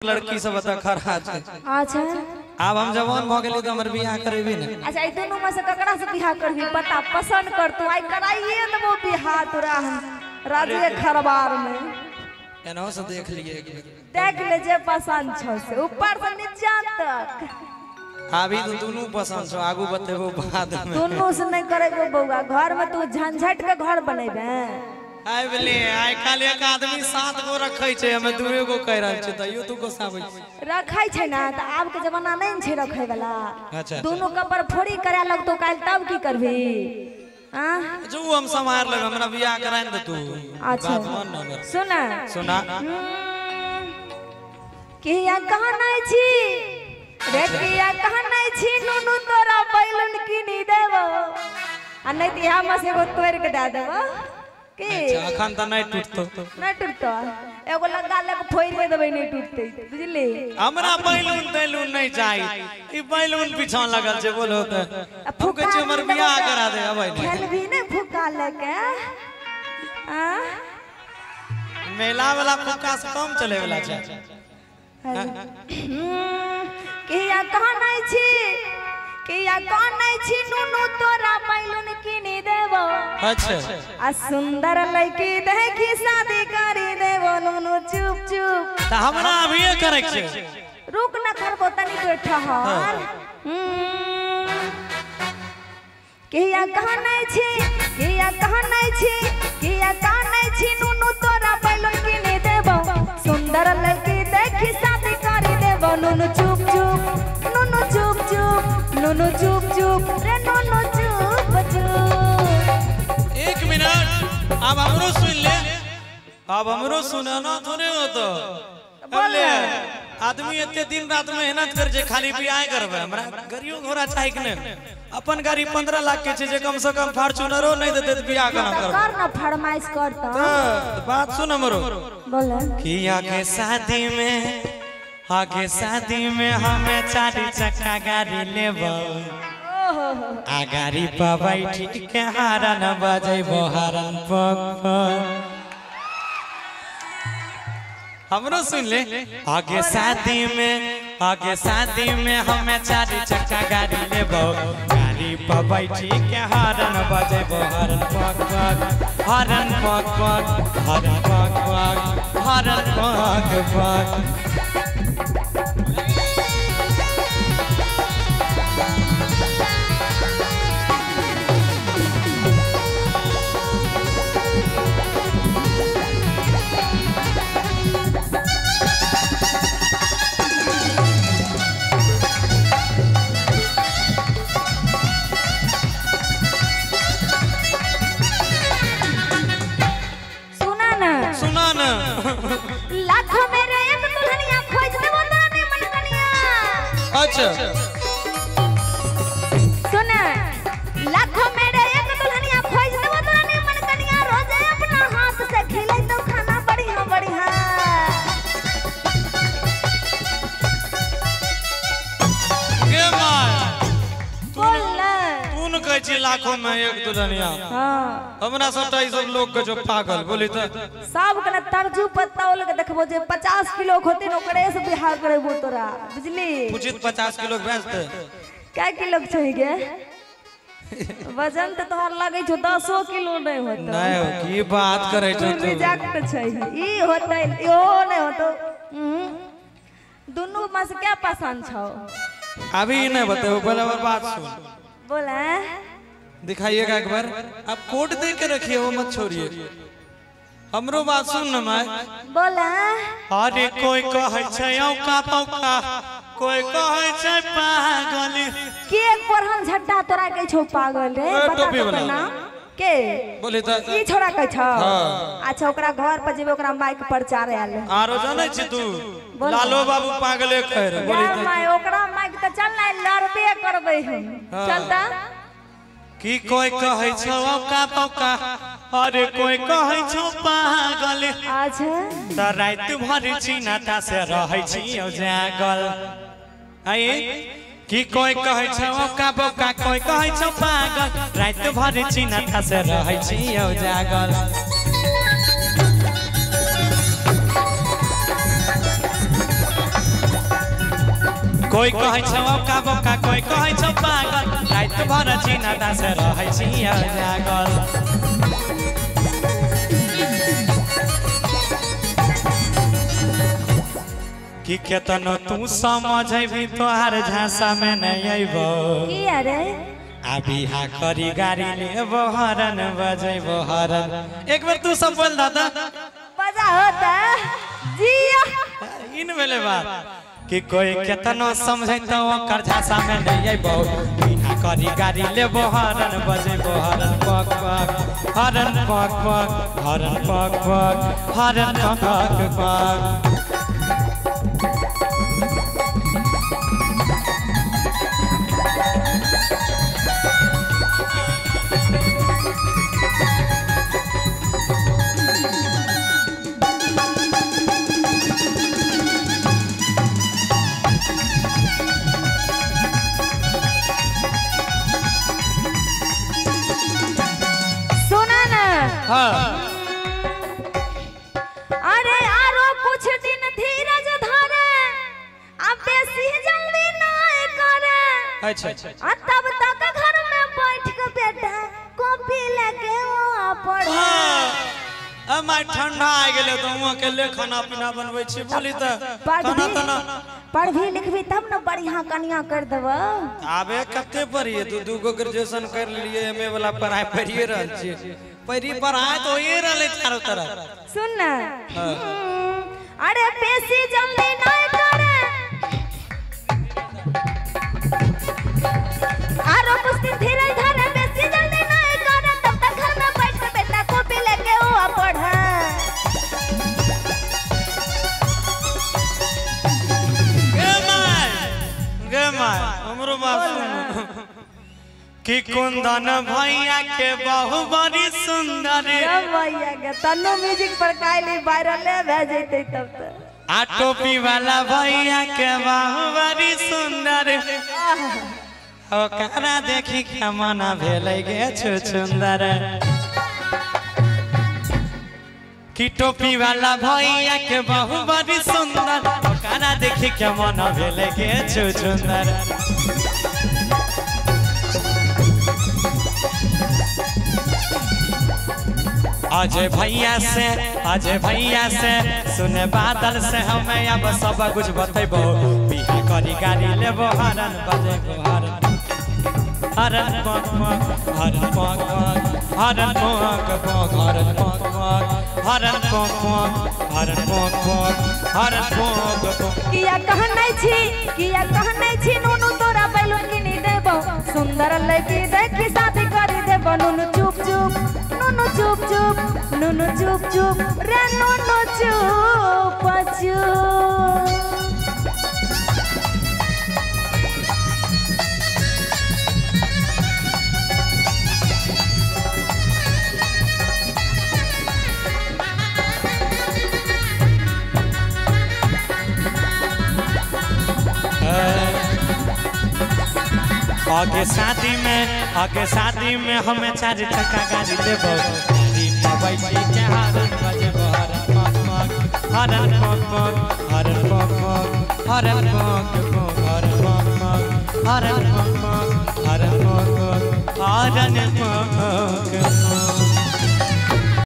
लड़की सब बता खराज अच्छा अब हम जवान भ गेली त हमर बियाह करेबी न। अच्छा ई दोनों में से ककरा से बियाह करबी बता पसंद कर तू आई कराइए देबो बियाह तोरा राजे खरबार में एनो से देख लिए एक बेर देख ले जे पसंद छ से ऊपर से नीचा तक अभी तो दोनों पसंद छ आगू बतेबो बाद में दोनों से नहीं करेबो बउआ घर में तू झंझट के घर बनेबे आइ बले आइ काल एक आदमी 7 गो रखै छै हमें 2 गो कह रहल छै त यो तू को साबै रखै छै ना त आब के जमाना नहीं छै रखै वाला। अच्छा दोनों कपर फोड़ी करे लगतो काल तब की करबी हां जो हम समार लग हमरा बियाह कराइन दे तू। अच्छा सुना सुना किया कहनै छी रे किया कहनै छी नुनु तोरा बैलन किनी देबो आ नहीं त हम से एगो तोड़ के दे देबो के अखन त नहीं टूटतो नहीं टूटतो एगो लगा ले फोड़ दे देबै नहीं टूटते बुझली हमरा बैलून तैलून नहीं चाहिए ई बैलून पीछा लगल छै बोलो त हम कहै छी हमर बियाह करा दे अबै खेल भी नहीं फुका लेके आ मेला वाला फुका से कम चले वाला छै किया कहनै छी नुनु तोरा बैलून किनी देबो अच्छा आ सुंदर लड़की देखी शादी करी देबो नुनु चुप चुप त हमरा अभी करे छै रुक न करबो तनी तो ठहर किया कहनै छी नुनु तोरा बैलून किनी देबो सुंदर लड़की देखी शादी करी देबो नुनु चुप चुप नुनु चुप चुप नुनु चुप चुप रे नुनु चुप चुप। एक मिनट अब हमरो सुन ले अब हमरो सुनाना थोड़े हो तो बोले आदमी एते दिन रात मेहनत कर जे खाली बियाह करबे हमरा गाड़ियो घोड़ा चाहिए कि नहीं अपन गाड़ी 15 लाख के छै जे कम से कम फॉर्च्यूनरो नहीं देते त बियाह केना करब कर ना फरमाइश कर त बात सुन हमरो बोले किया के शादी में हमें 4 चक्का गाड़ी लेबो आ गाड़ी पर बैठी के हारन बजेबो हरन पक हमरो सुन ले आगे शादी में हमें 4 चक्का गाड़ी लेबो गाड़ी पर बैठी के हारन बजेबो हरन पक पक हरन पक पक हरन पक पक हरन पक पक। लाखों मेरे एक दुल्हनिया खोज देबो तोरा मन कनिया। अच्छा सुना लाखों मेरे एक दुल्हनिया खोज देबो तोरा मन कनिया रोज अपना हाथ से खिलाई तो खाना बढ़िया बढ़िया के माय बोल ना तून कहै छी लाखों में एक दुल्हनिया हां हमरा सबटा ई सब लोग के जो पागल बोली त सब के तरजू पत्ताओल के देखबो जे 50 किलो होते न ओकरे से बिहार करेबो तोरा बुझली उचित 50 किलो बेचते क्या किलो चाहिए गे वजन तो तोहर लागे छो 10 किलो नहीं होता नहीं हो की बात करे छो तू रिजेक्ट चाहिए ई होतै यो नहीं होतो दोनों में से क्या पसंद छौ अभी नहीं बताओ पहले और बात सुन बोले दिखाइएगा एक बार आप कोड दे के रखिए वो मत छोड़िए हमरो बात सुन न माय बोले अरे कोई कहै छै औका पौका कोई कहै छै पागल के परहन झट्टा तोरा कहै छौ पागल रे बता तो नाम के बोले त ई छोरा कहै छौ अच्छा ओकरा घर पर जेबे ओकरा माइक प्रचार आयल आरो जानै छी तू लालो बाबू पागले कह रे बोले त माय ओकरा माइक त चल ना लड़बे करबै हम चलता की कोई कहै छौ औका पौका अरे कोई कहै छौ पागल अच्छा त रात भर चिन्ता से रहै छी जागल आइ की कोई कहै छौ औका पौका कोई कहै छौ पागल रात भर चिन्ता से रहै छी जागल कोई कहै छ का बोका कोई कहै छ पागल रात भर चिना दास रहै छी जागल कि केतनो तू समझबी तोहार झांसा में नहीं अइबो की अरे बिहा करी गाड़ी लेबो हरन बजेबो हरन एक बार तू सब बोल दादा बजा होता जिया इन वेले बात कि कोई केतनो समझै त ओकर झांसा में नहीं अइबो बिहा करी गाड़ी लेबो हरन बजेबो हरन पक पक हरन पक पक हरन पक पक हरन पक पक अरे आरो कुछ दिन धीरज धरे अब बेसी जल्दी नहीं करे अच्छा तब तक घर में बैठ के बेटा कॉपी लेके वो पढ़े माय ठंडा आ गेले तो हम अकेले खाना पीना बनबै छी बोली त खाना तना पढ़भी लिखभी तब न बढ़िया कन्या कर देबो आबे कते पढ़िए दू गो ग्रेजुएशन कर लिए एमए वाला पढ़ाई पढ़िए रहल छी पढ़ी पढ़ाई तो ये रहले चारों तरफ सुन ना अरे बेसी जल्दी नहीं करे आरो कुछ दिन धीरे धरे बेसी जल्दी नहीं करे तब तक घर में बैठ के बेटा कॉपी लेके वो पढ़े गे माय हमरो बात सुन कि कुंदन भैया के बहु बड़ी सुंदर भैया के तन्नो म्यूजिक पर काइली वायरल भेज जैते तब त आ टोपी वाला भैया के बहु बड़ी सुंदर ओ करा देखी के मना भेलै गे छुछुंदर कि टोपी वाला भैया के बहु बड़ी सुंदर ओ करा देखी के मना भेलै गे छुछुंदर अजय भैया से सुने बादल से हमें अब सब कुछ बतेबो बिहा करी गाड़ी लेबो हरन बजेबो हरन हरन पक पक हरन पक पक हरन पक पक हरन पक पक हरन पक पक हरन पक पक हरन पक पक किया कहनै छी नुनु तोरा बैलून किनी देबो सुंदर लड़की देखी शादी करी देबो नुनु चुप चुप नुनु चुप चुप नुनु चुप चुप रे नुनु चुप चुप आगे शादी में हमें 4 चक्का गाड़ी देबो गाड़ी में बैठी के हरन बजेबो हरन पक पक हरन पक पक हरन पक पक हरन पक पक हरन पक पक हरन पक पक हरन पक